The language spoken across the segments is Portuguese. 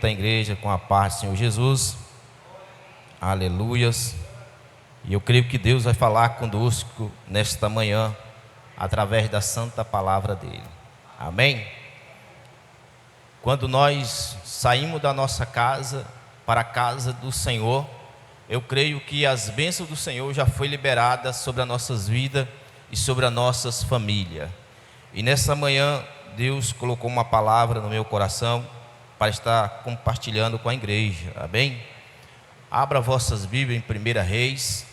Da igreja com a paz do Senhor Jesus, aleluias. E eu creio que Deus vai falar conosco nesta manhã, através da santa palavra dele, amém? Quando nós saímos da nossa casa para a casa do Senhor, eu creio que as bênçãos do Senhor já foi liberada sobre as nossas vidas e sobre as nossas famílias. E nessa manhã Deus colocou uma palavra no meu coração para estar compartilhando com a igreja, amém? Abra vossas Bíblias em 1 Reis,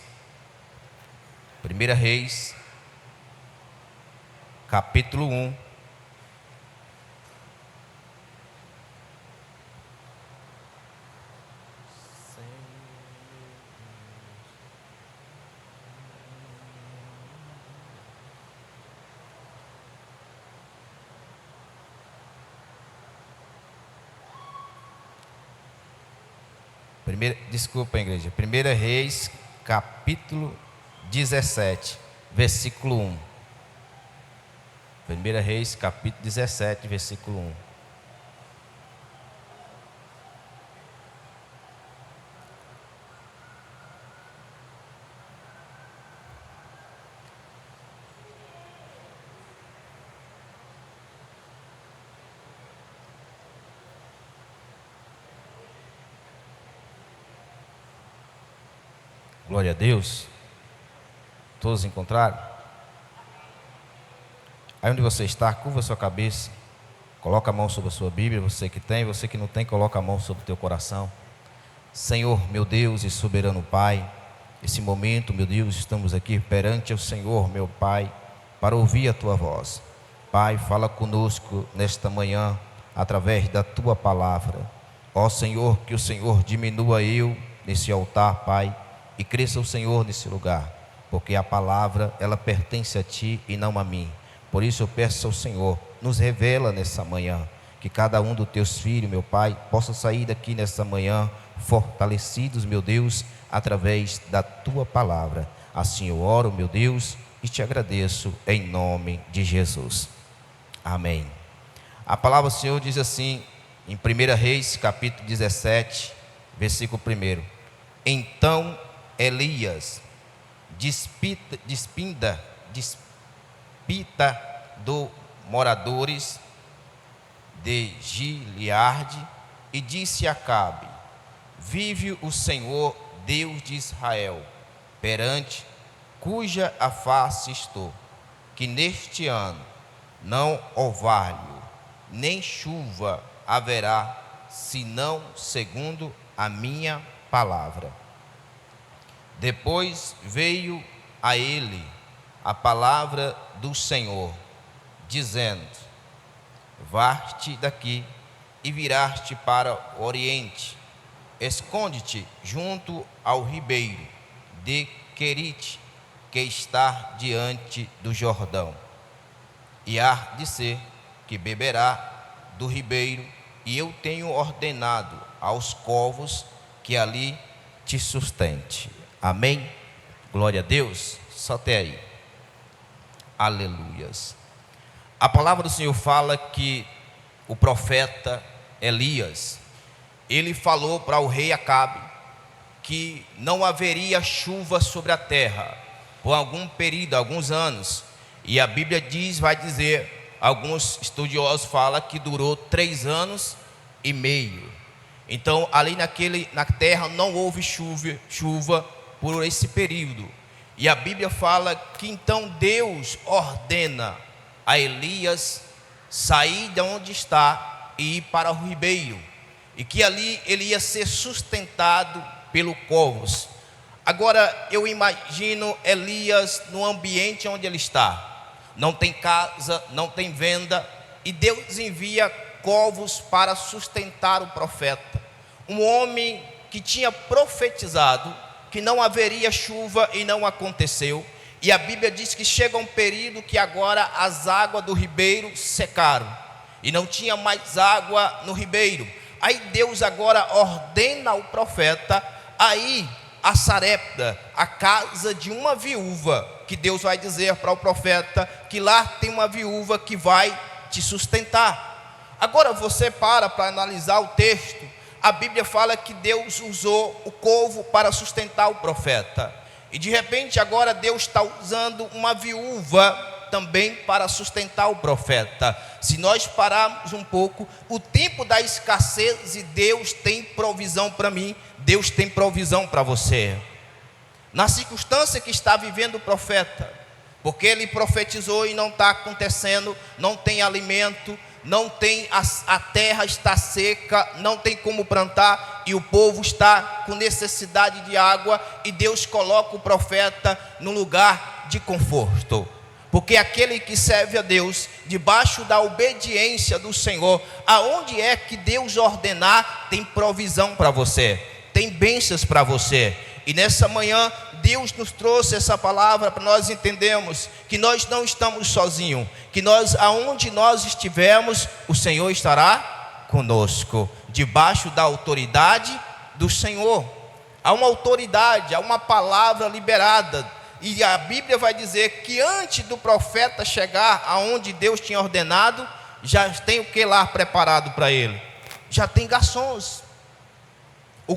capítulo 1. Desculpa, igreja. 1 Reis, capítulo 17, versículo 1. 1 Reis, capítulo 17, versículo 1. Glória a Deus. Todos encontraram? Aí onde você está, curva a sua cabeça, coloca a mão sobre a sua Bíblia. Você que tem, você que não tem, coloca a mão sobre o teu coração. Senhor, meu Deus e soberano Pai, esse momento, meu Deus, estamos aqui perante o Senhor, meu Pai, para ouvir a tua voz. Pai, fala conosco nesta manhã, através da tua palavra. Ó Senhor, que o Senhor diminua eu nesse altar, Pai, e cresça o Senhor nesse lugar, porque a palavra, ela pertence a Ti e não a mim. Por isso eu peço ao Senhor, nos revela nessa manhã, que cada um dos Teus filhos, meu Pai, possa sair daqui nessa manhã, fortalecidos, meu Deus, através da Tua palavra. Assim eu oro, meu Deus, e Te agradeço em nome de Jesus, amém. A palavra do Senhor diz assim, em 1 Reis, capítulo 17, versículo 1. Então Elias despita dos moradores de Gileade e disse a Acabe: vive o Senhor Deus de Israel, perante cuja a face estou, que neste ano não orvalho nem chuva haverá, senão segundo a minha palavra. Depois veio a ele a palavra do Senhor, dizendo: vá-te daqui e viraste para o oriente, esconde-te junto ao ribeiro de Querite, que está diante do Jordão. E há de ser que beberá do ribeiro, e eu tenho ordenado aos corvos que ali te sustente. Amém? Glória a Deus. Só até aí. Aleluias. A palavra do Senhor fala que o profeta Elias, ele falou para o rei Acabe que não haveria chuva sobre a terra por algum período, alguns anos. E a Bíblia vai dizer, alguns estudiosos falam que durou 3 anos e meio. Então ali na terra não houve chuva por esse período. E a Bíblia fala que então Deus ordena a Elias sair de onde está e ir para o ribeiro, e que ali ele ia ser sustentado pelo corvos. Agora eu imagino Elias no ambiente onde ele está, não tem casa, não tem venda, e Deus envia corvos para sustentar o profeta, um homem que tinha profetizado que não haveria chuva e não aconteceu. E a Bíblia diz que chega um período que agora as águas do ribeiro secaram e não tinha mais água no ribeiro. Aí Deus agora ordena ao profeta a ir a Sarepta, a casa de uma viúva, que Deus vai dizer para o profeta que lá tem uma viúva que vai te sustentar. Agora você para analisar o texto, a Bíblia fala que Deus usou o corvo para sustentar o profeta. E de repente agora Deus está usando uma viúva também para sustentar o profeta. Se nós pararmos um pouco, o tempo da escassez, e Deus tem provisão para mim, Deus tem provisão para você. Na circunstância que está vivendo o profeta, porque ele profetizou e não está acontecendo, não tem alimento, não tem, a terra está seca, não tem como plantar, e o povo está com necessidade de água, e Deus coloca o profeta num lugar de conforto, porque aquele que serve a Deus, debaixo da obediência do Senhor, aonde é que Deus ordenar, tem provisão para você, tem bênçãos para você. E nessa manhã, Deus nos trouxe essa palavra para nós entendermos que nós não estamos sozinhos, que nós, aonde nós estivermos, o Senhor estará conosco, debaixo da autoridade do Senhor. Há uma autoridade, há uma palavra liberada, e a Bíblia vai dizer que antes do profeta chegar aonde Deus tinha ordenado, já tem o que lá preparado para ele? Já tem garçons,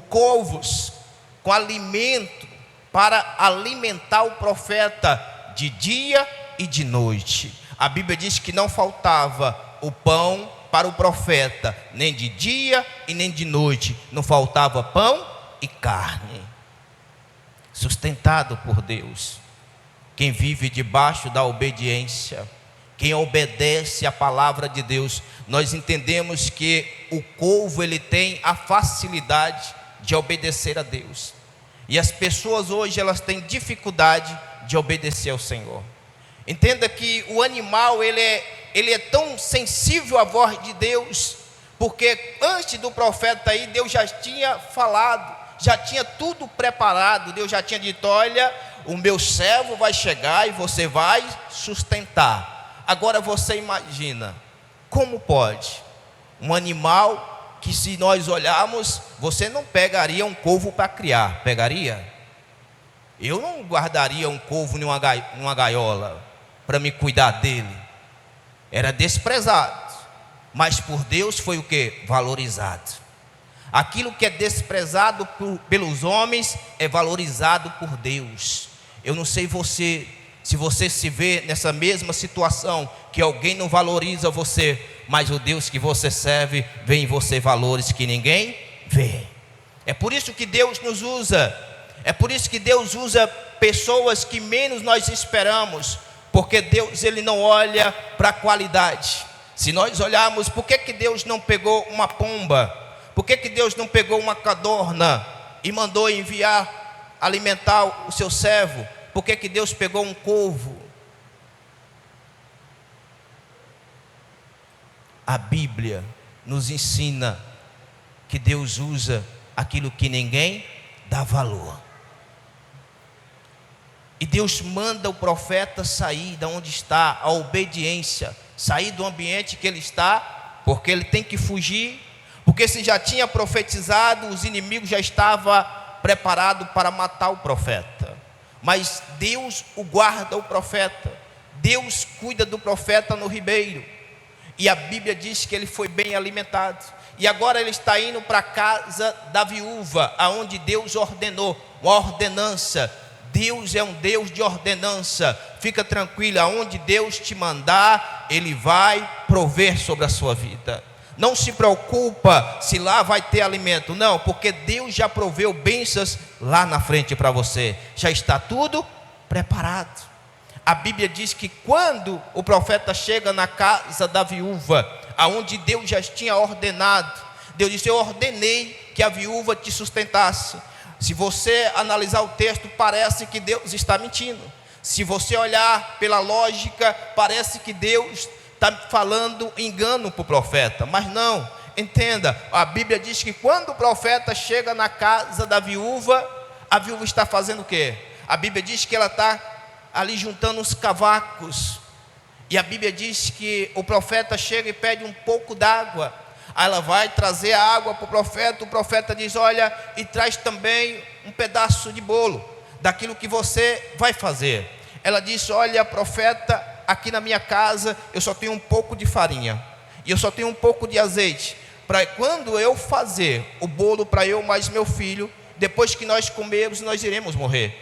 corvos, com alimento para alimentar o profeta de dia e de noite. A Bíblia diz que não faltava o pão para o profeta, nem de dia e nem de noite, não faltava pão e carne, sustentado por Deus. Quem vive debaixo da obediência, quem obedece à palavra de Deus, nós entendemos que o corvo, ele tem a facilidade de obedecer a Deus. E as pessoas hoje, elas têm dificuldade de obedecer ao Senhor. Entenda que o animal, ele é tão sensível à voz de Deus, porque antes do profeta aí, Deus já tinha falado, já tinha tudo preparado. Deus já tinha dito: olha, o meu servo vai chegar e você vai sustentar. Agora você imagina, como pode um animal que, se nós olharmos, você não pegaria um corvo para criar, pegaria? Eu não guardaria um corvo numa gaiola para me cuidar dele. Era desprezado, mas por Deus foi o que? Valorizado. Aquilo que é desprezado pelos homens é valorizado por Deus. Eu não sei você, se você se vê nessa mesma situação, que alguém não valoriza você, mas o Deus que você serve vê em você valores que ninguém vê. É por isso que Deus nos usa, é por isso que Deus usa pessoas que menos nós esperamos, porque Deus, ele não olha para a qualidade. Se nós olharmos, por que Deus não pegou uma pomba? Por que Deus não pegou uma codorna e mandou enviar alimentar o seu servo? Por que Deus pegou um corvo? A Bíblia nos ensina que Deus usa aquilo que ninguém dá valor. E Deus manda o profeta sair de onde está, a obediência, sair do ambiente que ele está, porque ele tem que fugir, porque se já tinha profetizado, os inimigos já estavam preparados para matar o profeta. Mas Deus o guarda, o profeta, Deus cuida do profeta no ribeiro. E a Bíblia diz que ele foi bem alimentado. E agora ele está indo para a casa da viúva, aonde Deus ordenou, uma ordenança. Deus é um Deus de ordenança. Fica tranquilo, aonde Deus te mandar, ele vai prover sobre a sua vida. Não se preocupa se lá vai ter alimento, não, porque Deus já proveu bênçãos lá na frente para você. Já está tudo preparado. A Bíblia diz que quando o profeta chega na casa da viúva, aonde Deus já tinha ordenado, Deus disse: eu ordenei que a viúva te sustentasse. Se você analisar o texto, parece que Deus está mentindo. Se você olhar pela lógica, parece que Deus está falando engano para o profeta, mas não. Entenda, a Bíblia diz que quando o profeta chega na casa da viúva, a viúva está fazendo o quê? A Bíblia diz que ela está ali juntando os cavacos, e a Bíblia diz que o profeta chega e pede um pouco d'água. Aí ela vai trazer a água para o profeta diz: olha, e traz também um pedaço de bolo, daquilo que você vai fazer. Ela disse: olha, profeta, aqui na minha casa eu só tenho um pouco de farinha, e eu só tenho um pouco de azeite, para quando eu fazer o bolo para eu mais meu filho, depois que nós comermos, nós iremos morrer.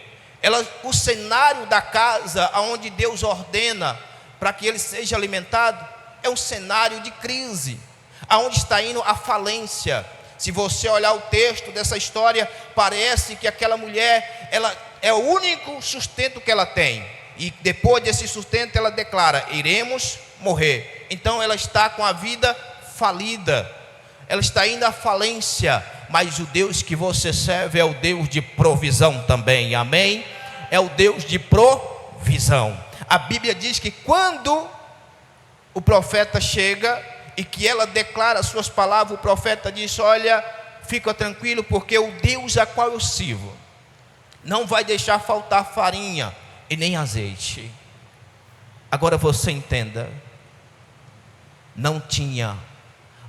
O cenário da casa onde Deus ordena para que ele seja alimentado é um cenário de crise, aonde está indo a falência. Se você olhar o texto dessa história, parece que aquela mulher, ela é o único sustento que ela tem, e depois desse sustento ela declara: iremos morrer. Então ela está com a vida falida, ela está indo à falência. Mas o Deus que você serve é o Deus de provisão também, amém? É o Deus de provisão. A Bíblia diz que quando o profeta chega e que ela declara as suas palavras, o profeta diz: olha, fica tranquilo, porque o Deus a qual eu sirvo não vai deixar faltar farinha e nem azeite. Agora você entenda, não tinha,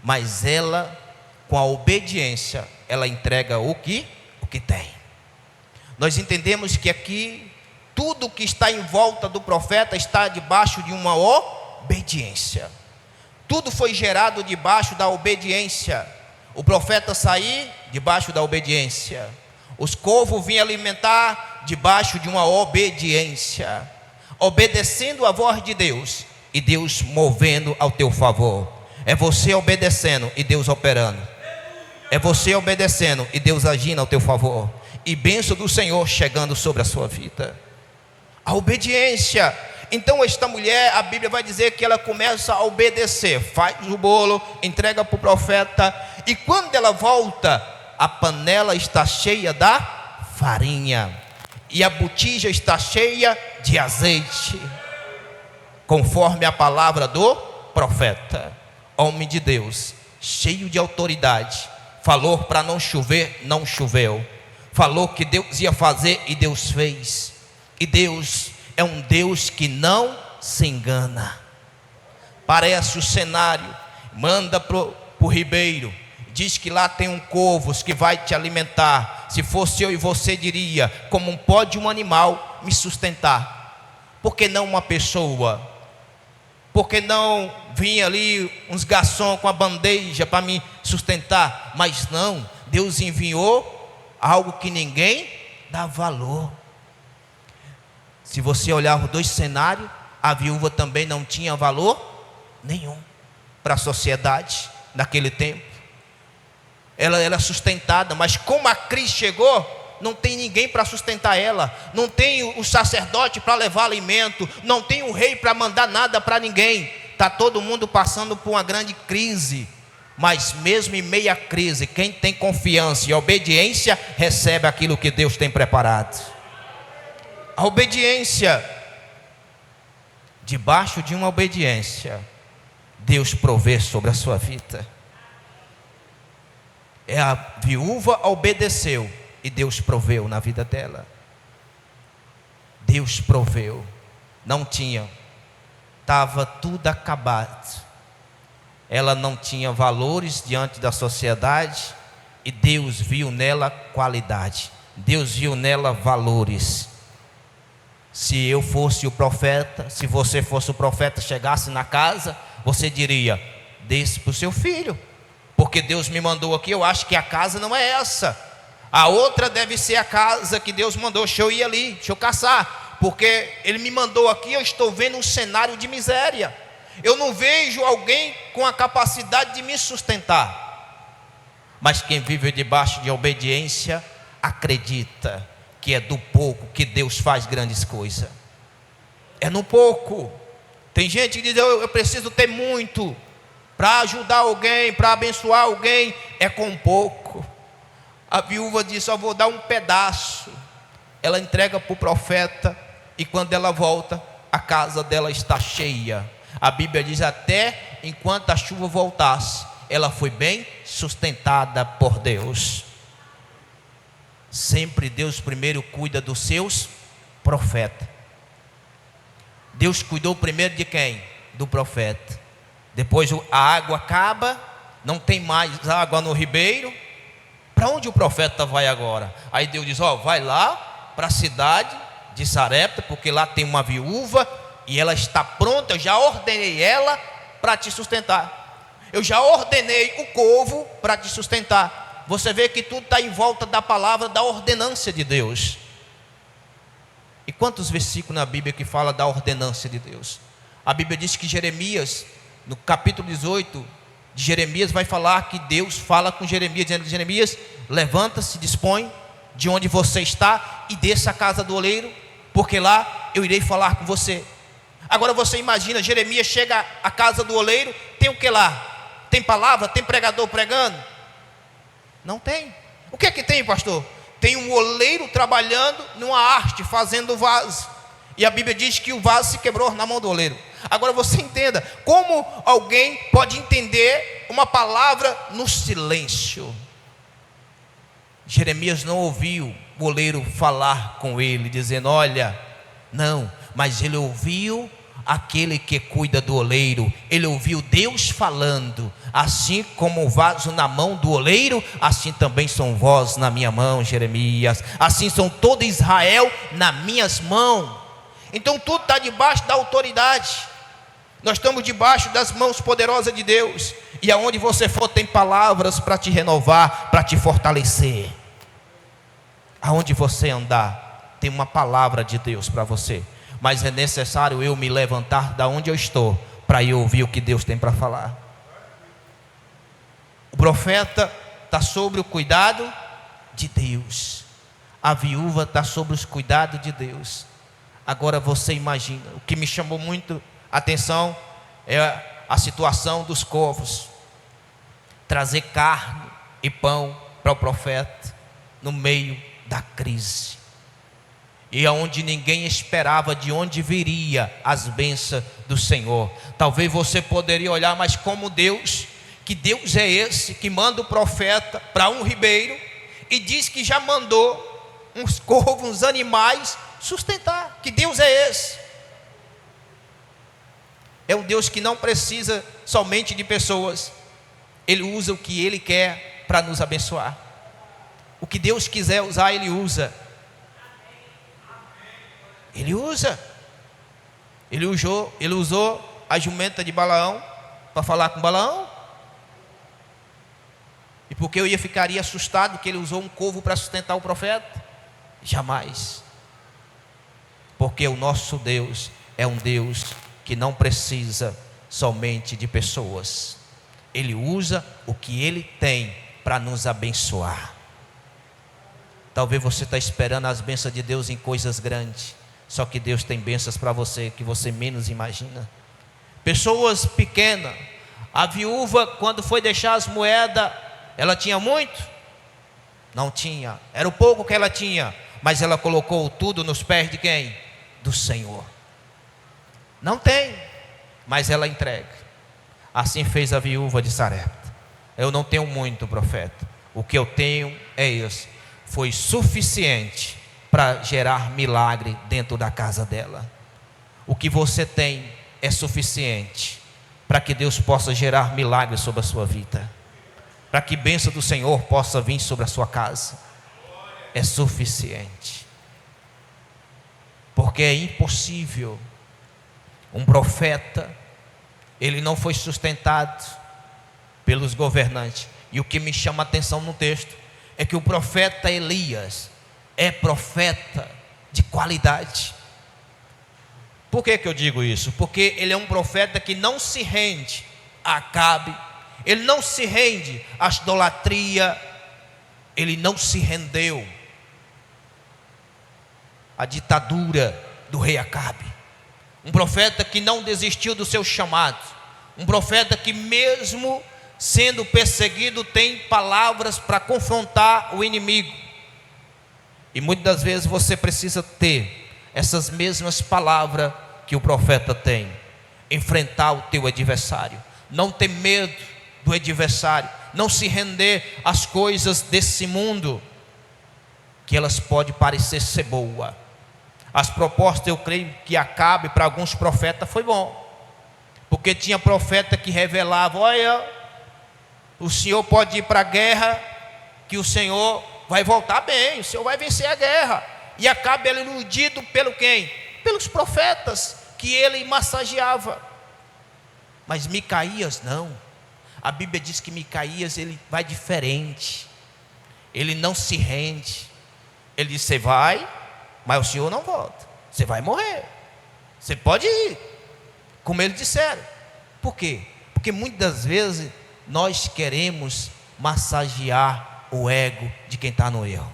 mas ela, com a obediência, ela entrega o que tem. Nós entendemos que aqui tudo que está em volta do profeta está debaixo de uma obediência. Tudo foi gerado debaixo da obediência. O profeta sair debaixo da obediência. Os corvos vinham alimentar debaixo de uma obediência, obedecendo a voz de Deus e Deus movendo ao teu favor. É você obedecendo e Deus operando. É você obedecendo e Deus agindo ao teu favor, e bênção do Senhor chegando sobre a sua vida. A obediência. Então esta mulher, a Bíblia vai dizer que ela começa a obedecer, faz o bolo, entrega para o profeta, e quando ela volta, a panela está cheia da farinha, e a botija está cheia de azeite, conforme a palavra do profeta. Homem de Deus, cheio de autoridade, falou para não chover, não choveu. Falou que Deus ia fazer e Deus fez. E Deus é um Deus que não se engana. Parece o cenário, manda para o ribeiro, diz que lá tem um corvo que vai te alimentar. Se fosse eu e você, diria: como pode um animal me sustentar? Por que não uma pessoa? Por que não vinha ali uns garçons com a bandeja para me sustentar? Mas não, Deus enviou algo que ninguém dá valor. Se você olhar os dois cenários, a viúva também não tinha valor nenhum para a sociedade naquele tempo. Ela era sustentada, mas como a crise chegou, não tem ninguém para sustentar ela, não tem o sacerdote para levar alimento, não tem o rei para mandar nada para ninguém. Está todo mundo passando por uma grande crise, mas mesmo em meio à crise, quem tem confiança e obediência, recebe aquilo que Deus tem preparado. A obediência, debaixo de uma obediência, Deus provê sobre a sua vida. A viúva obedeceu e Deus proveu na vida dela. Deus proveu. Não tinha, estava tudo acabado. Ela não tinha valores diante da sociedade, e Deus viu nela qualidade. Deus viu nela valores. Se eu fosse o profeta, se você fosse o profeta, chegasse na casa, você diria: desce para o seu filho, porque Deus me mandou aqui. Eu acho que a casa não é essa, a outra deve ser a casa que Deus mandou. Deixa eu ir ali, deixa eu caçar, porque Ele me mandou aqui. Eu estou vendo um cenário de miséria, eu não vejo alguém com a capacidade de me sustentar. Mas quem vive debaixo de obediência, acredita que é do pouco que Deus faz grandes coisas. É no pouco. Tem gente que diz: eu preciso ter muito para ajudar alguém, para abençoar alguém. É com pouco. A viúva disse: só vou dar um pedaço. Ela entrega para o profeta, e quando ela volta, a casa dela está cheia. A Bíblia diz: até enquanto a chuva voltasse, ela foi bem sustentada por Deus. Sempre Deus primeiro cuida dos seus profetas. Deus cuidou primeiro de quem? Do profeta. Depois a água acaba, não tem mais água no ribeiro. Para onde o profeta vai agora? Aí Deus diz: vai lá para a cidade de Sarepta, porque lá tem uma viúva e ela está pronta. Eu já ordenei ela para te sustentar. Eu já ordenei o povo para te sustentar. Você vê que tudo está em volta da palavra da ordenância de Deus. E quantos versículos na Bíblia que fala da ordenância de Deus? A Bíblia diz que Jeremias, no capítulo 18 de Jeremias, vai falar que Deus fala com Jeremias, dizendo: Jeremias, levanta-se, dispõe de onde você está e desça à casa do oleiro, porque lá eu irei falar com você. Agora você imagina, Jeremias chega à casa do oleiro, tem o que lá? Tem palavra? Tem pregador pregando? Não tem. O que é que tem, pastor? Tem um oleiro trabalhando numa arte, fazendo vaso. E a Bíblia diz que o vaso se quebrou na mão do oleiro. Agora você entenda, como alguém pode entender uma palavra no silêncio? Jeremias não ouviu o oleiro falar com ele, dizendo: olha, não, mas ele ouviu aquele que cuida do oleiro, ele ouviu Deus falando: assim como o vaso na mão do oleiro, assim também são vós na minha mão, Jeremias, assim são todo Israel nas minhas mãos. Então tudo está debaixo da autoridade, nós estamos debaixo das mãos poderosas de Deus, e aonde você for tem palavras para te renovar, para te fortalecer. Aonde você andar, tem uma palavra de Deus para você. Mas é necessário eu me levantar da onde eu estou, para eu ouvir o que Deus tem para falar. O profeta está sobre o cuidado de Deus, a viúva está sobre os cuidados de Deus. Agora você imagina, o que me chamou muito a atenção é a situação dos corvos, trazer carne e pão para o profeta, no meio da crise, e aonde ninguém esperava de onde viria as bênçãos do Senhor. Talvez você poderia olhar, mas como Deus, que Deus é esse que manda o profeta para um ribeiro e diz que já mandou uns corvos, uns animais sustentar? Que Deus é esse? É um Deus que não precisa somente de pessoas, Ele usa o que Ele quer para nos abençoar. O que Deus quiser usar, Ele usa. Ele usa. Ele usou a jumenta de Balaão para falar com Balaão. E porque eu ficaria assustado que ele usou um corvo para sustentar o profeta? Jamais. Porque o nosso Deus é um Deus que não precisa somente de pessoas. Ele usa o que Ele tem para nos abençoar. Talvez você está esperando as bênçãos de Deus em coisas grandes, só que Deus tem bênçãos para você que você menos imagina. Pessoas pequenas. A viúva, quando foi deixar as moedas, ela tinha muito? Não tinha, era o pouco que ela tinha, mas ela colocou tudo nos pés de quem? Do Senhor. Não tem, mas ela entrega. Assim fez a viúva de Sarepta. Eu não tenho muito, profeta, o que eu tenho é isso. Foi suficiente para gerar milagre dentro da casa dela. O que você tem é suficiente para que Deus possa gerar milagre sobre a sua vida, para que a bênção do Senhor possa vir sobre a sua casa. É suficiente. Porque é impossível um profeta, ele não foi sustentado pelos governantes. E o que me chama a atenção no texto é que o profeta Elias é profeta de qualidade. Por que eu digo isso? Porque ele é um profeta que não se rende a Acabe, ele não se rende à idolatria, ele não se rendeu à ditadura do rei Acabe. Um profeta que não desistiu do seu chamado, um profeta que mesmo sendo perseguido tem palavras para confrontar o inimigo. E muitas das vezes você precisa ter essas mesmas palavras que o profeta tem. Enfrentar o teu adversário, não ter medo do adversário, não se render às coisas desse mundo, que elas podem parecer ser boas. As propostas, eu creio que Acabe para alguns profetas foi bom, porque tinha profeta que revelava: olha, o senhor pode ir para a guerra, que o senhor vai voltar bem, o senhor vai vencer a guerra. E Acabe era iludido pelo quem? Pelos profetas que ele massageava. Mas Micaías não. A Bíblia diz que Micaías, ele vai diferente, ele não se rende. Ele diz: você vai, mas o Senhor não volta, você vai morrer, você pode ir, como eles disseram. Por quê? Porque muitas das vezes nós queremos massagear o ego de quem está no erro.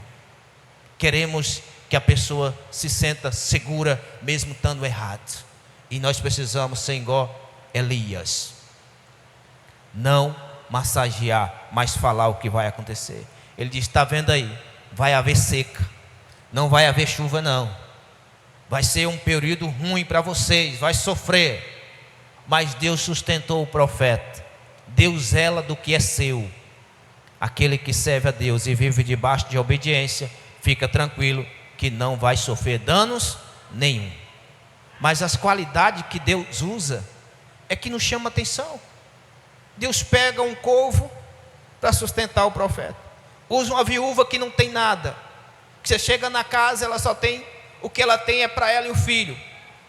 Queremos que a pessoa se sinta segura mesmo estando errado. E nós precisamos ser igual Elias, não massagear, mas falar o que vai acontecer. Ele diz: está vendo aí, vai haver seca, não vai haver chuva não, vai ser um período ruim para vocês, vai sofrer. Mas Deus sustentou o profeta. Deus zela do que é seu. Aquele que serve a Deus e vive debaixo de obediência, fica tranquilo que não vai sofrer danos nenhum. Mas as qualidades que Deus usa é que nos chama atenção. Deus pega um corvo para sustentar o profeta, usa uma viúva que não tem nada, que você chega na casa, ela só tem, o que ela tem é para ela e o filho,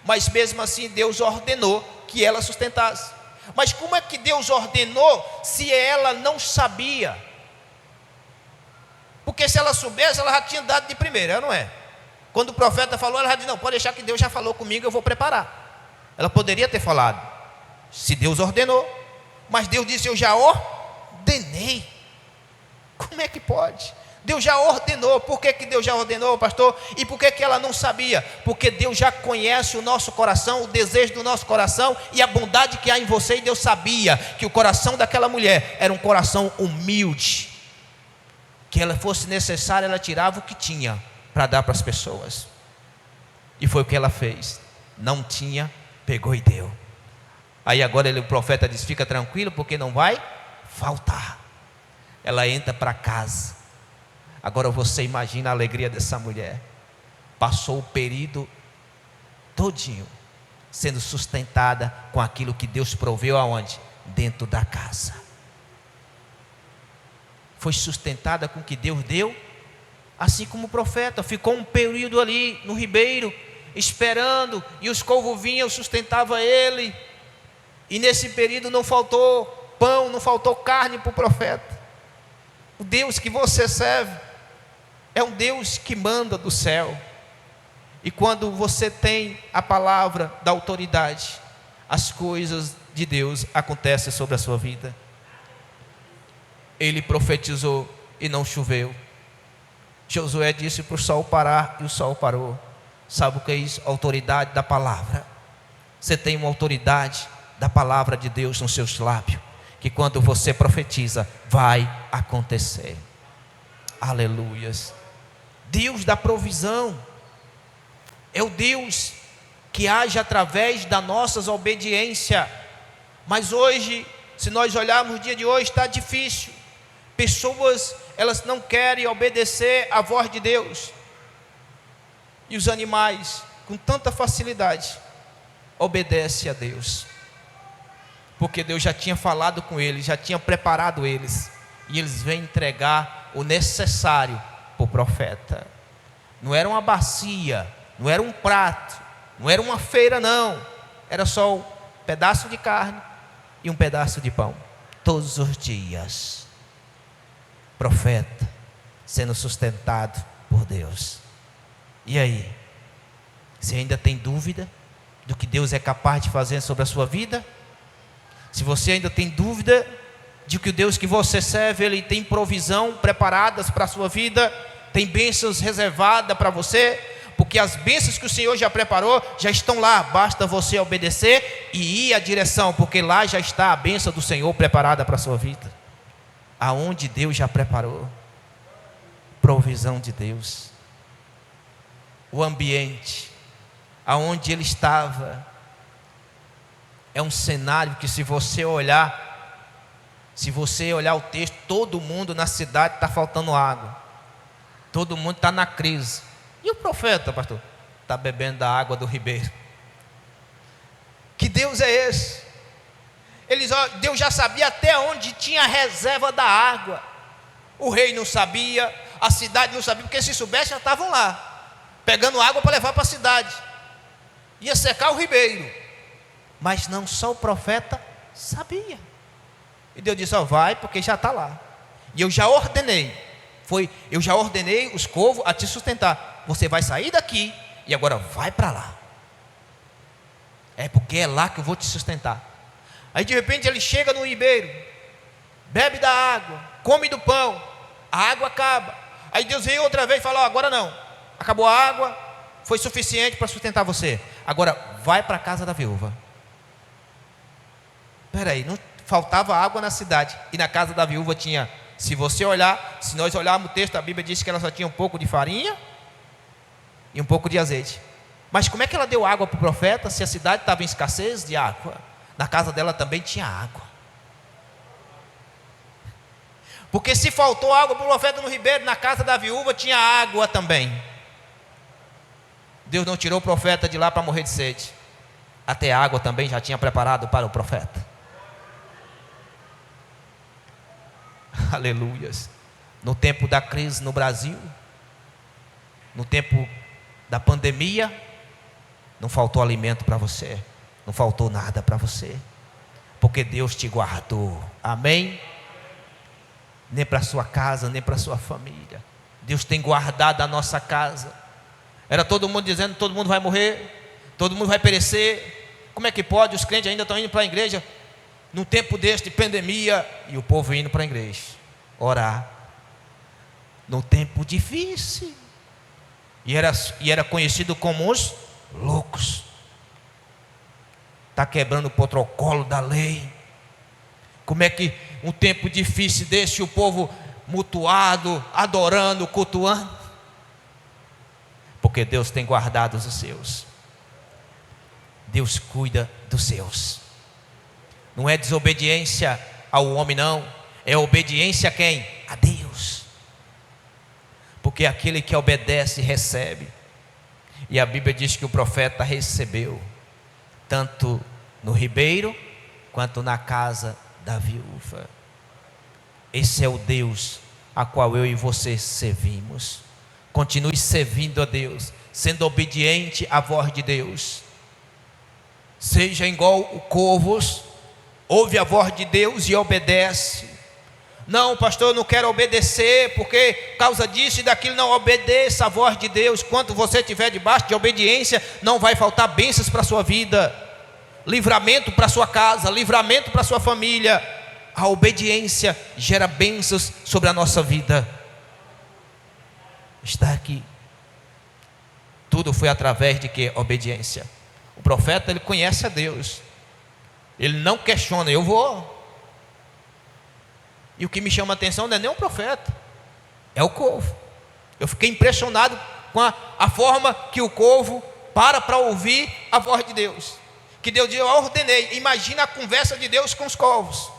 mas mesmo assim Deus ordenou que ela sustentasse. Mas como é que Deus ordenou se ela não sabia? Porque se ela soubesse, ela já tinha dado de primeira, não é? Quando o profeta falou, ela já disse: não, pode deixar que Deus já falou comigo, eu vou preparar. Ela poderia ter falado, se Deus ordenou, mas Deus disse: eu já ordenei. Como é que pode? Deus já ordenou. Por que Deus já ordenou, pastor? E por que ela não sabia? Porque Deus já conhece o nosso coração, o desejo do nosso coração e a bondade que há em você. E Deus sabia que o coração daquela mulher era um coração humilde, que ela fosse necessária, ela tirava o que tinha para dar para as pessoas. E foi o que ela fez. Não tinha, pegou e deu. Aí agora o profeta diz: fica tranquilo, porque não vai faltar. Ela entra para casa. Agora você imagina a alegria dessa mulher. Passou o período todinho sendo sustentada com aquilo que Deus proveu aonde? Dentro da casa. Foi sustentada com o que Deus deu. Assim como o profeta ficou um período ali no ribeiro, esperando, e os corvos vinham, sustentava ele. E nesse período não faltou pão, não faltou carne para o profeta. O Deus que você serve é um Deus que manda do céu. E quando você tem a palavra da autoridade, as coisas de Deus acontecem sobre a sua vida. Ele profetizou e não choveu. Josué disse para o sol parar e o sol parou. Sabe o que é isso? Autoridade da palavra. Você tem uma autoridade da palavra de Deus nos seus lábios, que quando você profetiza, vai acontecer. Aleluias. Deus da provisão é o Deus que age através da nossa obediência. Mas hoje, se nós olharmos o dia de hoje, está difícil. Pessoas, elas não querem obedecer à voz de Deus. E os animais, com tanta facilidade, obedecem a Deus. Porque Deus já tinha falado com eles, já tinha preparado eles. E eles vêm entregar o necessário para o profeta. Não era uma bacia, não era um prato, não era uma feira não. Era só um pedaço de carne e um pedaço de pão. Todos os dias. Profeta sendo sustentado por Deus. E aí? Você ainda tem dúvida do que Deus é capaz de fazer sobre a sua vida? Se você ainda tem dúvida de que o Deus que você serve, Ele tem provisão preparadas para a sua vida, tem bênçãos reservadas para você, porque as bênçãos que o Senhor já preparou, já estão lá, basta você obedecer e ir à direção, porque lá já está a bênção do Senhor preparada para a sua vida. Aonde Deus já preparou, provisão de Deus. O ambiente, aonde ele estava, é um cenário que se você olhar o texto, todo mundo na cidade está faltando água, todo mundo está na crise. E o profeta, pastor? Está bebendo da água do ribeiro. Que Deus é esse? Deus já sabia até onde tinha a reserva da água. O rei não sabia, a cidade não sabia, porque se soubesse já estavam lá, pegando água para levar para a cidade. Ia secar o ribeiro. Mas não só o profeta sabia. E Deus disse: ó, vai, porque já está lá. E eu já ordenei. Eu já ordenei os corvos a te sustentar. Você vai sair daqui e agora vai para lá. É porque é lá que eu vou te sustentar. Aí de repente ele chega no ribeiro, bebe da água, come do pão, a água acaba. Aí Deus veio outra vez e falou: agora não, acabou a água, foi suficiente para sustentar você. Agora vai para a casa da viúva. Espera aí, não faltava água na cidade, e na casa da viúva tinha, se nós olharmos o texto, a Bíblia diz que ela só tinha um pouco de farinha e um pouco de azeite. Mas como é que ela deu água para o profeta se a cidade estava em escassez de água? Na casa dela também tinha água. Porque se faltou água para o profeta no ribeiro, na casa da viúva tinha água também. Deus não tirou o profeta de lá para morrer de sede. Até água também já tinha preparado para o profeta. Aleluias. No tempo da crise no Brasil, no tempo da pandemia, não faltou alimento para você, não faltou nada para você, porque Deus te guardou. Amém? Nem para sua casa, nem para sua família. Deus tem guardado a nossa casa. Era todo mundo dizendo: todo mundo vai morrer, todo mundo vai perecer. Como é que pode? Os crentes ainda estão indo para a igreja num tempo deste de pandemia, e o povo indo para a igreja orar num tempo difícil, e era conhecido como os loucos. Está quebrando o protocolo da lei. Como é que um tempo difícil desse, o povo mutuado, adorando, cultuando? Porque Deus tem guardado os seus. Deus cuida dos seus. Não é desobediência ao homem, não. É obediência a quem? A Deus. Porque aquele que obedece recebe. E a Bíblia diz que o profeta recebeu, tanto no ribeiro, quanto na casa da viúva. Esse é o Deus a qual eu e você servimos. Continue servindo a Deus, sendo obediente à voz de Deus. Seja igual o corvos, ouve a voz de Deus e obedece. Não, pastor, eu não quero obedecer, porque causa disso e daquilo. Não, obedeça a voz de Deus. Quando você estiver debaixo de obediência, não vai faltar bênçãos para a sua vida, livramento para a sua casa, livramento para a sua família. A obediência gera bênçãos sobre a nossa vida. Está aqui. Tudo foi através de que? Obediência. O profeta, ele conhece a Deus. Ele não questiona: eu vou. E o que me chama a atenção não é nem o profeta, é o corvo. Eu fiquei impressionado com a forma que o corvo para ouvir a voz de Deus. Que Deus diz: eu ordenei. Imagina a conversa de Deus com os corvos.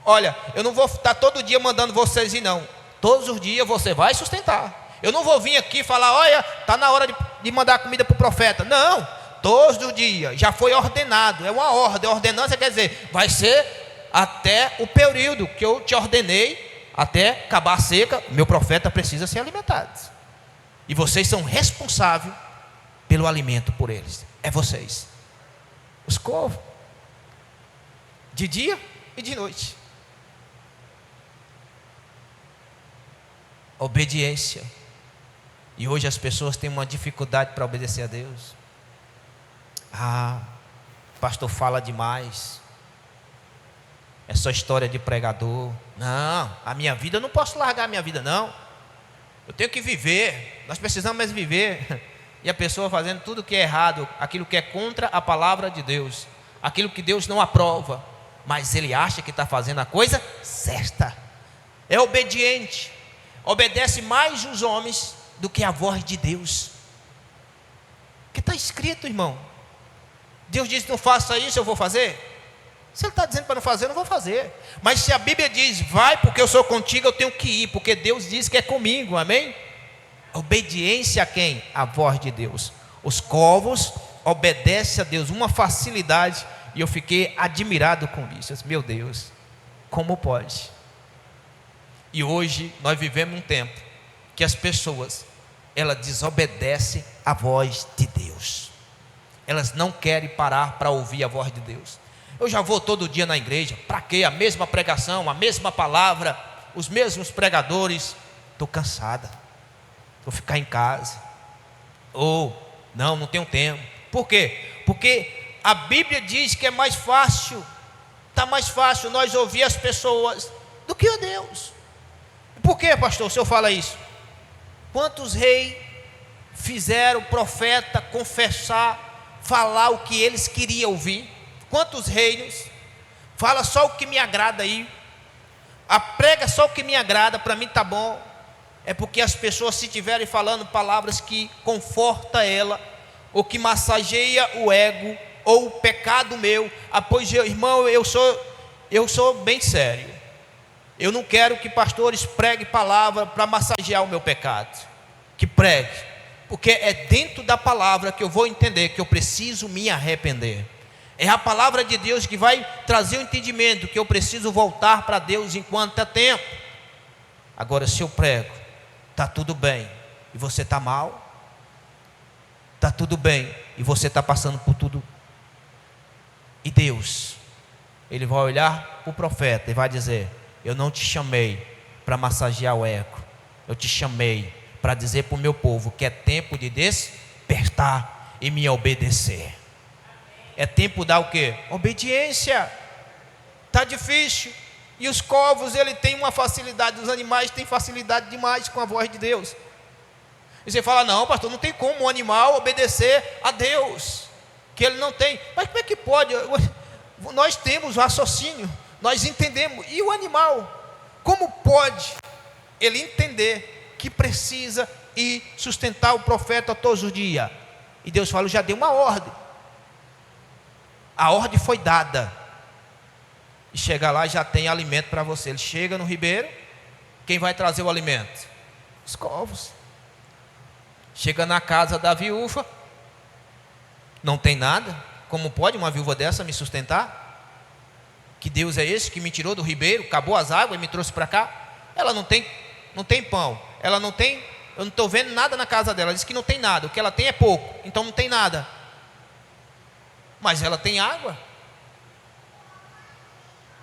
Olha, eu não vou estar todo dia mandando vocês ir, não. Todos os dias você vai sustentar. Eu não vou vir aqui falar: olha, está na hora de mandar comida para o profeta. Não, todos os dias, já foi ordenado. É uma ordem, ordenança quer dizer, vai ser até o período que eu te ordenei, até acabar a seca, meu profeta precisa ser alimentado. E vocês são responsáveis pelo alimento por eles. É vocês. Os corvos. De dia e de noite. Obediência. E hoje as pessoas têm uma dificuldade para obedecer a Deus. O pastor fala demais. É só história de pregador. Não, a minha vida, eu não posso largar a minha vida, não. Eu tenho que viver. Nós precisamos mais viver. E a pessoa fazendo tudo que é errado, aquilo que é contra a palavra de Deus, aquilo que Deus não aprova, mas ele acha que está fazendo a coisa certa. É obediente. Obedece mais os homens do que a voz de Deus. Que está escrito, irmão. Deus disse: não faça isso, eu vou fazer. Se ele está dizendo para não fazer, eu não vou fazer. Mas se a Bíblia diz: vai porque eu sou contigo, eu tenho que ir, porque Deus diz que é comigo, amém? Obediência a quem? A voz de Deus. Os corvos obedecem a Deus, uma facilidade. E eu fiquei admirado com isso. Meu Deus, como pode? E hoje nós vivemos um tempo que as pessoas, elas desobedecem a voz de Deus. Elas não querem parar para ouvir a voz de Deus. Eu já vou todo dia na igreja. Para quê? A mesma pregação, a mesma palavra, os mesmos pregadores. Estou cansada. Vou ficar em casa. Ou, não tenho tempo. Por quê? Porque a Bíblia diz que é mais fácil, está mais fácil nós ouvir as pessoas do que a Deus. Por quê, pastor, o senhor fala isso? Quantos reis fizeram o profeta confessar, falar o que eles queriam ouvir? Quantos reinos? Fala só o que me agrada aí. Prega só o que me agrada, para mim está bom. É porque as pessoas, se estiverem falando palavras que conforta ela, ou que massageia o ego, ou o pecado meu, pois irmão, eu sou bem sério. Eu não quero que pastores preguem palavra para massagear o meu pecado. Que pregue, porque é dentro da palavra que eu vou entender que eu preciso me arrepender. É a palavra de Deus que vai trazer o entendimento que eu preciso voltar para Deus enquanto é tempo. Agora, se eu prego, está tudo bem e você está mal, está tudo bem e você está passando por tudo, e Deus, Ele vai olhar para o profeta e vai dizer: eu não te chamei para massagear o ego, eu te chamei para dizer para o meu povo que é tempo de despertar e me obedecer. É tempo de dar o quê? Obediência. Está difícil. E os corvos, ele tem uma facilidade, os animais têm facilidade demais com a voz de Deus. E você fala: não, pastor, não tem como um animal obedecer a Deus, que ele não tem. Mas como é que pode? Nós temos raciocínio, nós entendemos. E o animal, como pode ele entender que precisa ir sustentar o profeta todos os dias? E Deus fala: eu já dei uma ordem. A ordem foi dada. E chega lá, já tem alimento para você. Ele chega no ribeiro, quem vai trazer o alimento? Os corvos. Chega na casa da viúva, não tem nada. Como pode uma viúva dessa me sustentar? Que Deus é esse que me tirou do ribeiro, acabou as águas e me trouxe para cá? Ela não tem pão, ela não tem, eu não estou vendo nada na casa dela. Ela diz que não tem nada, o que ela tem é pouco, então não tem nada. Mas ela tem água.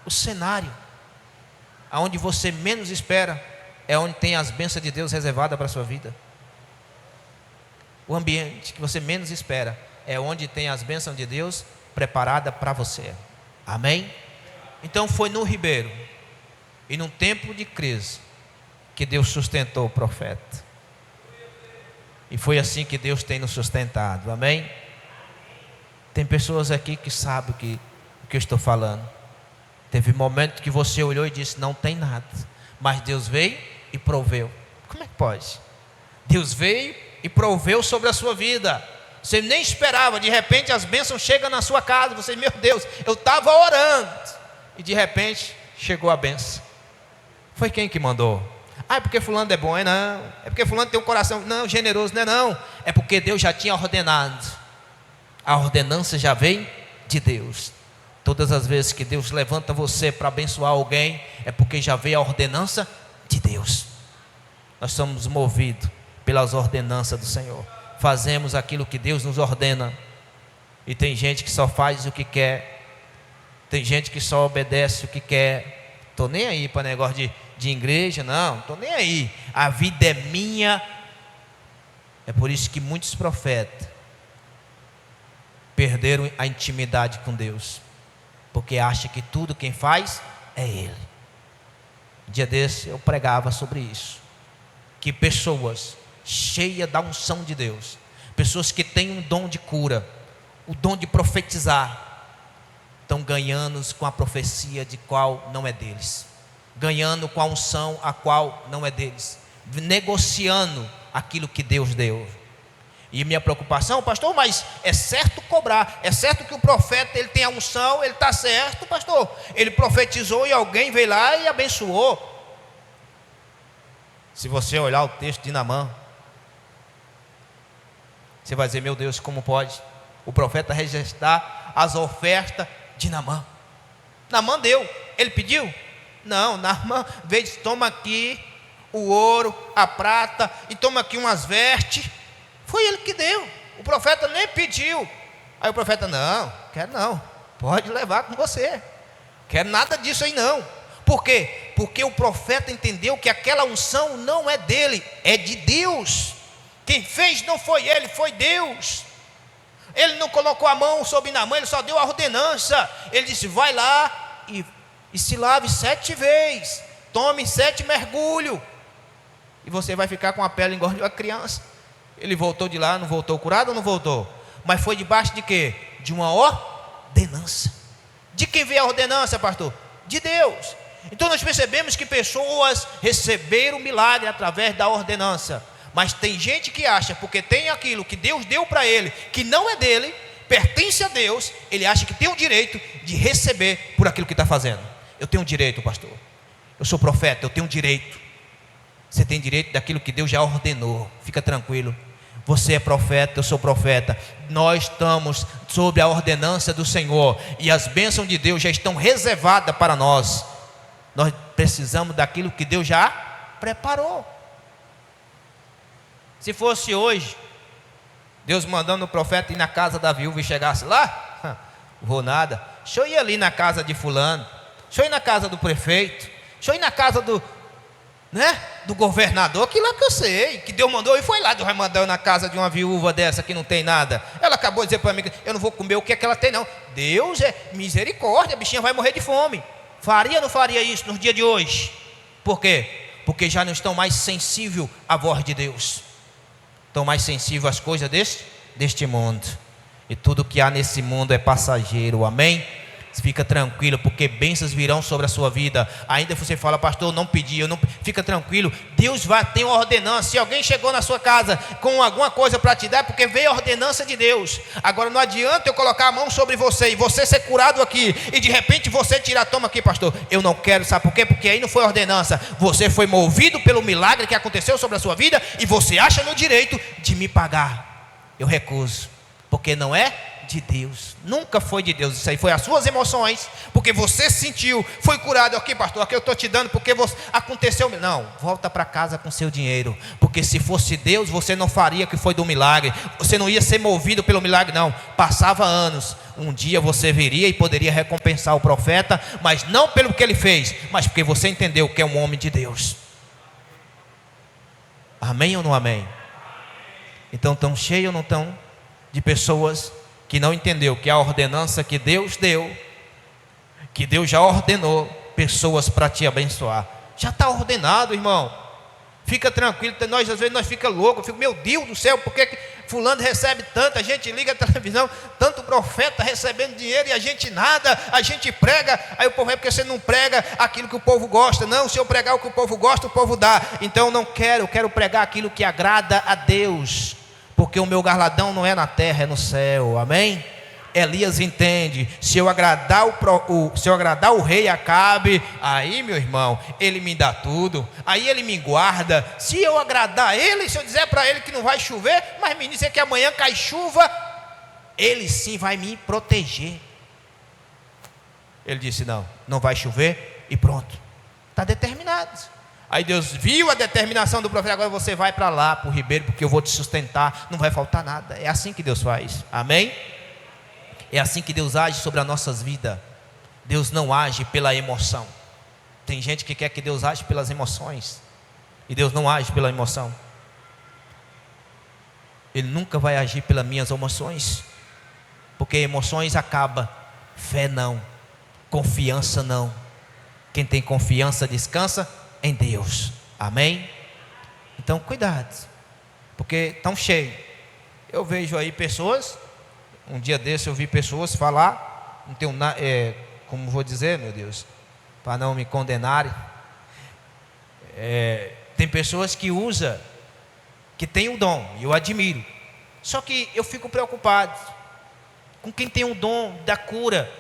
O cenário aonde você menos espera é onde tem as bênçãos de Deus reservadas para a sua vida. O ambiente que você menos espera é onde tem as bênçãos de Deus preparadas para você. Amém? Então foi no ribeiro e num tempo de crise que Deus sustentou o profeta. E foi assim que Deus tem nos sustentado. Amém? Tem pessoas aqui que sabem o que eu estou falando. Teve momento que você olhou e disse: não tem nada, mas Deus veio e proveu. Como é que pode? Deus veio e proveu sobre a sua vida. Você nem esperava, de repente as bênçãos chegam na sua casa. Você: meu Deus, eu estava orando, e de repente chegou a bênção. Foi quem que mandou? É porque fulano é bom, não. É porque fulano tem um coração, não, generoso, não. É porque Deus já tinha ordenado. A ordenança já vem de Deus. Todas as vezes que Deus levanta você para abençoar alguém, é porque já veio a ordenança de Deus. Nós somos movidos pelas ordenanças do Senhor. Fazemos aquilo que Deus nos ordena. E tem gente que só faz o que quer. Tem gente que só obedece o que quer. Estou nem aí para negócio de igreja, não. Estou nem aí. A vida é minha. É por isso que muitos profetas perderam a intimidade com Deus, porque acha que tudo quem faz é Ele. Um dia desse eu pregava sobre isso, que pessoas cheias da unção de Deus, pessoas que têm um dom de cura, o dom de profetizar, estão ganhando com a profecia de qual não é deles, ganhando com a unção a qual não é deles, negociando aquilo que Deus deu. E minha preocupação: pastor, mas é certo cobrar, é certo que o profeta ele tem a unção, ele está certo, pastor, ele profetizou e alguém veio lá e abençoou. Se você olhar o texto de Naamã, você vai dizer: meu Deus, como pode o profeta rejeitar as ofertas de Naamã? Naamã deu, ele pediu? Não, Naamã veio e disse: toma aqui o ouro, a prata, e toma aqui umas vestes. Foi ele que deu, o profeta nem pediu. Aí o profeta: não, quero não, Pode levar com você. Quero nada disso aí não. Por quê? Porque o profeta entendeu que aquela unção não é dele, é de Deus. Quem fez não foi ele, foi Deus. Ele não colocou a mão sobre Naamã, ele só deu a ordenança. Ele disse: vai lá e se lave 7 vezes, tome 7 mergulhos, e você vai ficar com a pele igual de uma criança. Ele voltou de lá, não voltou curado ou não voltou? Mas foi debaixo de quê? De uma ordenança. De quem veio a ordenança, pastor? De Deus. Então nós percebemos que pessoas receberam o milagre através da ordenança. Mas tem gente que acha, porque tem aquilo que Deus deu para ele, que não é dele, pertence a Deus, ele acha que tem o direito de receber por aquilo que está fazendo. Eu tenho direito, pastor. Eu sou profeta, eu tenho direito. Você tem direito daquilo que Deus já ordenou. Fica tranquilo. Você é profeta, eu sou profeta. Nós estamos sob a ordenança do Senhor, e as bênçãos de Deus já estão reservadas para nós. Nós precisamos daquilo que Deus já preparou. Se fosse hoje, Deus mandando o profeta ir na casa da viúva e chegasse lá, vou nada. Deixa eu ir ali na casa de fulano, deixa eu ir na casa do prefeito, deixa eu ir na casa do governador, que lá que eu sei, que Deus mandou, e foi lá. Deus vai mandar eu na casa de uma viúva dessa que não tem nada. Ela acabou de dizer para mim que eu não vou comer o que é que ela tem não. Deus é misericórdia, a bichinha vai morrer de fome. Faria ou não faria isso nos dias de hoje? Por quê? Porque já não estão mais sensíveis à voz de Deus, estão mais sensíveis às coisas deste mundo. E tudo que há nesse mundo é passageiro, amém? Fica tranquilo, porque bênçãos virão sobre a sua vida. Ainda você fala: pastor, eu não pedi, fica tranquilo, Deus vai ter uma ordenança. Se alguém chegou na sua casa com alguma coisa para te dar, é porque veio a ordenança de Deus. Agora não adianta eu colocar a mão sobre você e você ser curado aqui, e de repente você tirar: toma aqui, pastor, eu não quero. Sabe por quê? Porque aí não foi ordenança. Você foi movido pelo milagre que aconteceu sobre a sua vida, e você acha no direito de me pagar. Eu recuso, porque não é de Deus, nunca foi de Deus. Isso aí foi as suas emoções, porque você sentiu, foi curado. Aqui, pastor, aqui eu estou te dando porque aconteceu. Não, volta para casa com seu dinheiro, porque se fosse Deus, você não faria o que foi do milagre, você não ia ser movido pelo milagre não. Passava anos, um dia você viria e poderia recompensar o profeta, mas não pelo que ele fez, mas porque você entendeu que é um homem de Deus. Amém ou não amém? Então estão cheios ou não estão de pessoas que não entendeu que a ordenança que Deus deu, que Deus já ordenou pessoas para te abençoar? Já está ordenado, irmão. Fica tranquilo. Nós às vezes nós fica louco, meu Deus do céu, por que fulano recebe tanto? A gente liga a televisão, tanto profeta recebendo dinheiro e a gente nada. A gente prega, aí o povo: é porque você não prega aquilo que o povo gosta. Não, se eu pregar o que o povo gosta, o povo dá. Então eu quero pregar aquilo que agrada a Deus, porque o meu galardão não é na terra, é no céu, amém? Elias entende: se eu agradar o rei Acabe, aí, meu irmão, ele me dá tudo, aí ele me guarda. Se eu agradar ele, se eu dizer para ele que não vai chover, mas me dizer que amanhã cai chuva, ele sim vai me proteger. Ele disse: não vai chover, e pronto, está determinado. Aí Deus viu a determinação do profeta: agora você vai para lá, para o ribeiro, porque eu vou te sustentar, não vai faltar nada. É assim que Deus faz, amém? É assim que Deus age sobre as nossas vidas. Deus não age pela emoção. Tem gente que quer que Deus age pelas emoções, e Deus não age pela emoção. Ele nunca vai agir pelas minhas emoções, porque emoções acabam, fé não, confiança não. Quem tem confiança descansa em Deus, amém? Então cuidado, porque estão cheios. Eu vejo aí pessoas, um dia desse eu vi pessoas falar, não tenho como vou dizer, meu Deus, para não me condenarem, tem pessoas que usam, que tem o dom, e eu admiro, só que eu fico preocupado com quem tem o dom da cura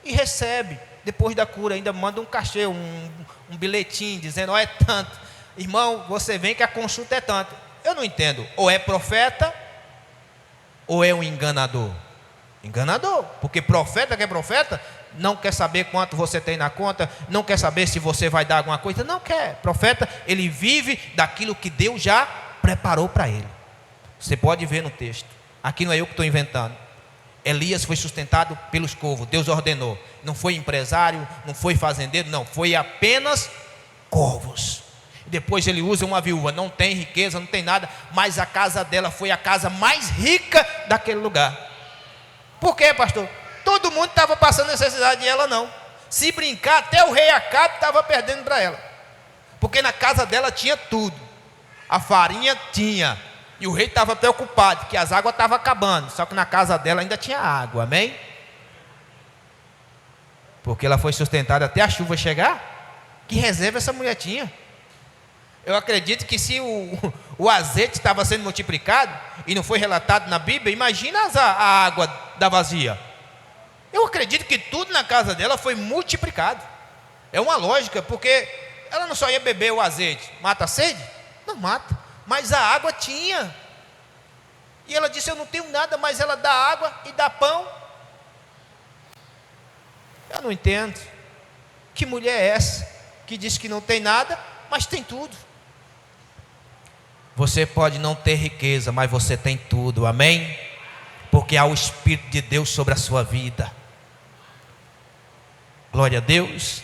e recebe, depois da cura ainda manda um cachê, um bilhetinho dizendo: é tanto, irmão, você vem que a consulta é tanto. Eu não entendo, ou é profeta ou é um enganador. Porque profeta que é profeta não quer saber quanto você tem na conta, não quer saber se você vai dar alguma coisa, não quer. Profeta, ele vive daquilo que Deus já preparou para ele. Você pode ver no texto, aqui não é eu que estou inventando, Elias foi sustentado pelos corvos. Deus ordenou. Não foi empresário, não foi fazendeiro, não. Foi apenas corvos. Depois ele usa uma viúva. Não tem riqueza, não tem nada. Mas a casa dela foi a casa mais rica daquele lugar. Por quê, pastor? Todo mundo estava passando necessidade e ela não. Se brincar, até o rei Acabe estava perdendo para ela. Porque na casa dela tinha tudo. A farinha tinha. E o rei estava preocupado, que as águas estavam acabando. Só que na casa dela ainda tinha água, amém? Porque ela foi sustentada até a chuva chegar. Que reserva essa mulher tinha? Eu acredito que se o azeite estava sendo multiplicado, e não foi relatado na Bíblia, imagina a água da vazia. Eu acredito que tudo na casa dela foi multiplicado. É uma lógica, porque ela não só ia beber o azeite. Mata a sede? Não mata. Mas a água tinha. E ela disse, eu não tenho nada, mas ela dá água e dá pão. Eu não entendo. Que mulher é essa? Que diz que não tem nada, mas tem tudo. Você pode não ter riqueza, mas você tem tudo, amém? Porque há o Espírito de Deus sobre a sua vida. Glória a Deus.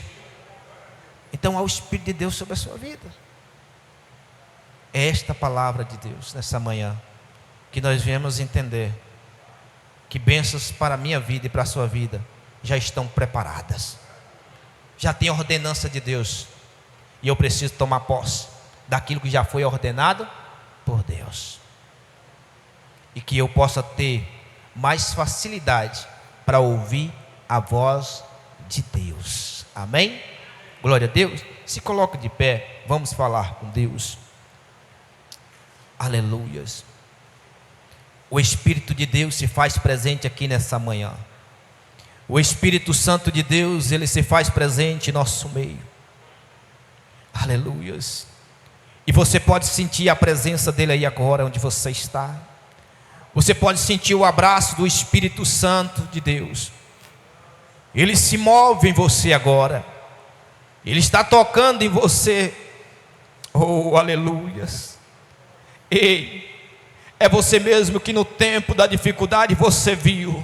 Então há o Espírito de Deus sobre a sua vida. É esta palavra de Deus nessa manhã que nós viemos entender que bênçãos para a minha vida e para a sua vida já estão preparadas. Já tem ordenança de Deus. E eu preciso tomar posse daquilo que já foi ordenado por Deus. E que eu possa ter mais facilidade para ouvir a voz de Deus. Amém? Glória a Deus. Se coloque de pé, vamos falar com Deus. Aleluias. O Espírito de Deus se faz presente aqui nessa manhã. O Espírito Santo de Deus, ele se faz presente em nosso meio. Aleluias. E você pode sentir a presença dele aí agora onde você está. Você pode sentir o abraço do Espírito Santo de Deus. Ele se move em você agora. Ele está tocando em você. Oh, aleluias. Ei, é você mesmo que no tempo da dificuldade você viu.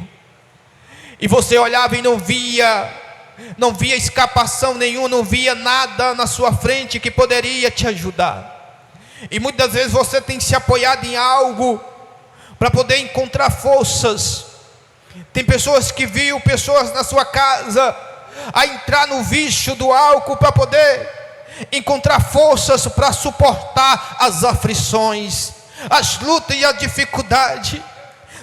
E você olhava e não via escapação nenhuma, não via nada na sua frente que poderia te ajudar. E muitas vezes você tem se apoiado em algo para poder encontrar forças. Tem pessoas que viu pessoas na sua casa a entrar no vício do álcool para poder encontrar forças para suportar as aflições, as lutas e a dificuldade.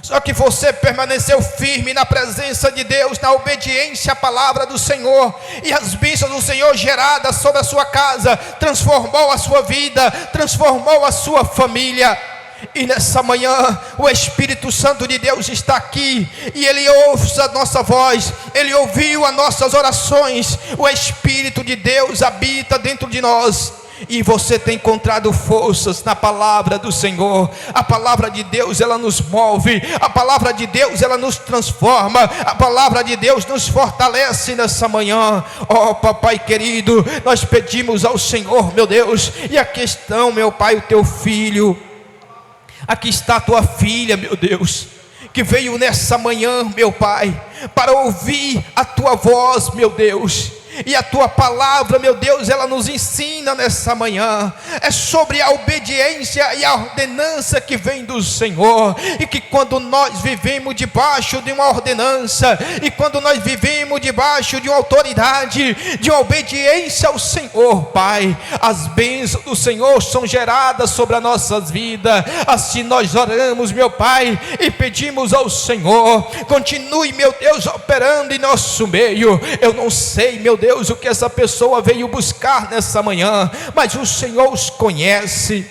Só que você permaneceu firme na presença de Deus, na obediência à palavra do Senhor, e as bênçãos do Senhor geradas sobre a sua casa transformou a sua vida, transformou a sua família. E nessa manhã o Espírito Santo de Deus está aqui, e Ele ouve a nossa voz, Ele ouviu as nossas orações. O Espírito de Deus habita dentro de nós, e você tem encontrado forças na palavra do Senhor. A palavra de Deus, ela nos move. A palavra de Deus, ela nos transforma. A palavra de Deus nos fortalece nessa manhã. Oh, papai querido, nós pedimos ao Senhor, meu Deus. E aqui estão, meu pai, o teu filho. Aqui está a tua filha, meu Deus, que veio nessa manhã, meu pai, para ouvir a tua voz, meu Deus. E a tua palavra, meu Deus, ela nos ensina nessa manhã, é sobre a obediência e a ordenança que vem do Senhor. E que quando nós vivemos debaixo de uma ordenança, e quando nós vivemos debaixo de uma autoridade, de uma obediência ao Senhor, Pai, as bênçãos do Senhor são geradas sobre as nossas vidas. Assim nós oramos, meu Pai, e pedimos ao Senhor, continue, meu Deus, operando em nosso meio. Eu não sei, meu Deus, o que essa pessoa veio buscar nessa manhã, mas o Senhor os conhece.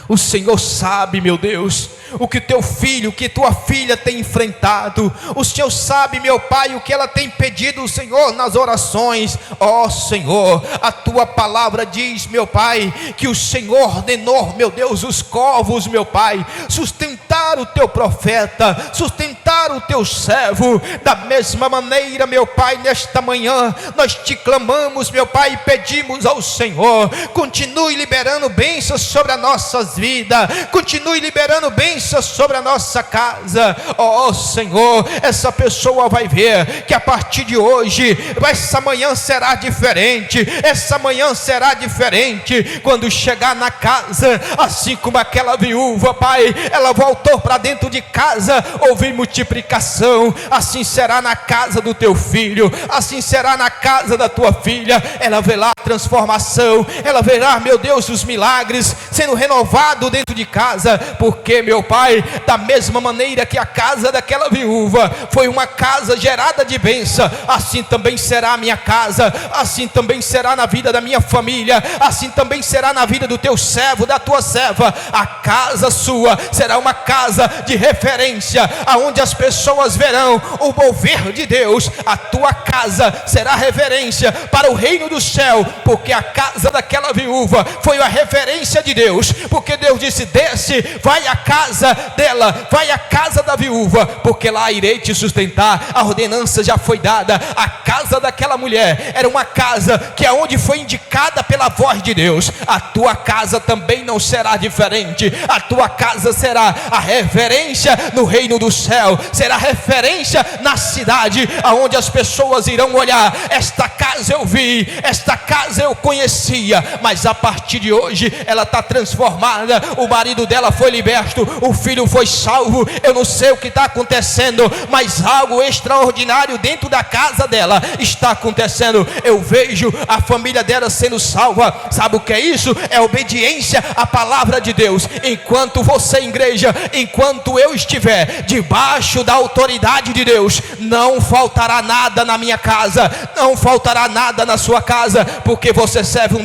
O Senhor sabe, meu Deus, o que teu filho, o que tua filha tem enfrentado. O Senhor sabe, meu Pai, o que ela tem pedido, o Senhor, nas orações. Ó Senhor, a tua palavra diz, meu Pai, que o Senhor ordenou, meu Deus, os corvos, meu Pai, sustentar o teu profeta, sustentar o teu servo. Da mesma maneira, meu Pai, nesta manhã nós te clamamos, meu Pai, e pedimos ao Senhor, continue liberando bênçãos sobre as nossas vidas, continue liberando bênçãos bênção sobre a nossa casa. Oh Senhor, essa pessoa vai ver que a partir de hoje, essa manhã será diferente. Essa manhã será diferente. Quando chegar na casa, assim como aquela viúva, Pai, ela voltou para dentro de casa, houve multiplicação. Assim será na casa do teu filho, assim será na casa da tua filha. Ela verá a transformação, ela verá, meu Deus, os milagres sendo renovado dentro de casa, porque, meu Pai, da mesma maneira que a casa daquela viúva foi uma casa gerada de bênção, assim também será a minha casa, assim também será na vida da minha família, assim também será na vida do teu servo, da tua serva. A casa sua será uma casa de referência, aonde as pessoas verão o mover de Deus. A tua casa será referência para o reino do céu, porque a casa daquela viúva foi a referência de Deus, porque Deus disse: desce, vai à casa dela, vai à casa da viúva, porque lá irei te sustentar. A ordenança já foi dada. A casa daquela mulher era uma casa que aonde foi indicada pela voz de Deus. A tua casa também não será diferente. A tua casa será a referência no reino do céu, será referência na cidade, aonde as pessoas irão olhar: esta casa eu vi, esta casa eu conhecia, mas a partir de hoje ela está transformada. O marido dela foi liberto, o filho foi salvo. Eu não sei o que está acontecendo, mas algo extraordinário dentro da casa dela está acontecendo. Eu vejo a família dela sendo salva. Sabe o que é isso? É obediência à palavra de Deus. Enquanto você, igreja, enquanto eu estiver debaixo da autoridade de Deus, não faltará nada na minha casa, não faltará nada na sua casa, porque você serve um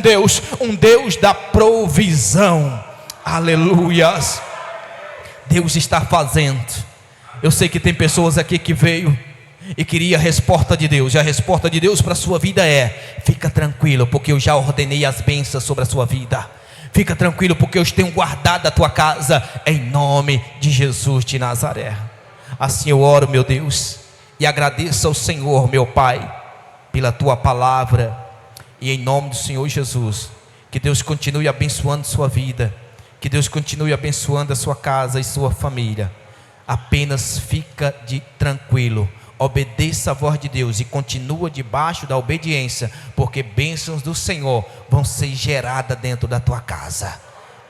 Deus da provisão. Aleluias. Deus está fazendo. Eu sei que tem pessoas aqui que veio e queria a resposta de Deus, e a resposta de Deus para a sua vida é: fica tranquilo, porque eu já ordenei as bênçãos sobre a sua vida. Fica tranquilo, porque eu tenho guardado a tua casa, em nome de Jesus de Nazaré. Assim eu oro, meu Deus, e agradeço ao Senhor, meu Pai, pela tua palavra, e em nome do Senhor Jesus, que Deus continue abençoando sua vida, que Deus continue abençoando a sua casa e sua família. Apenas fica tranquilo, obedeça a voz de Deus e continua debaixo da obediência, porque bênçãos do Senhor vão ser geradas dentro da tua casa.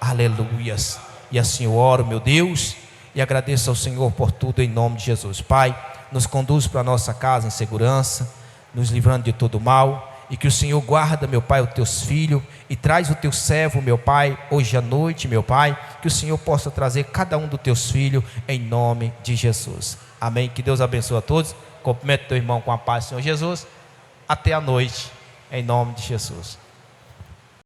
Aleluias. E assim eu oro, meu Deus, e agradeço ao Senhor por tudo, em nome de Jesus. Pai, nos conduz para a nossa casa em segurança, nos livrando de todo mal, e que o Senhor guarda, meu Pai, os teus filhos, e traz o teu servo, meu Pai, hoje à noite, meu Pai, que o Senhor possa trazer cada um dos teus filhos, em nome de Jesus. Amém. Que Deus abençoe a todos. Cumprimento teu irmão com a paz do Senhor Jesus. Até a noite, em nome de Jesus.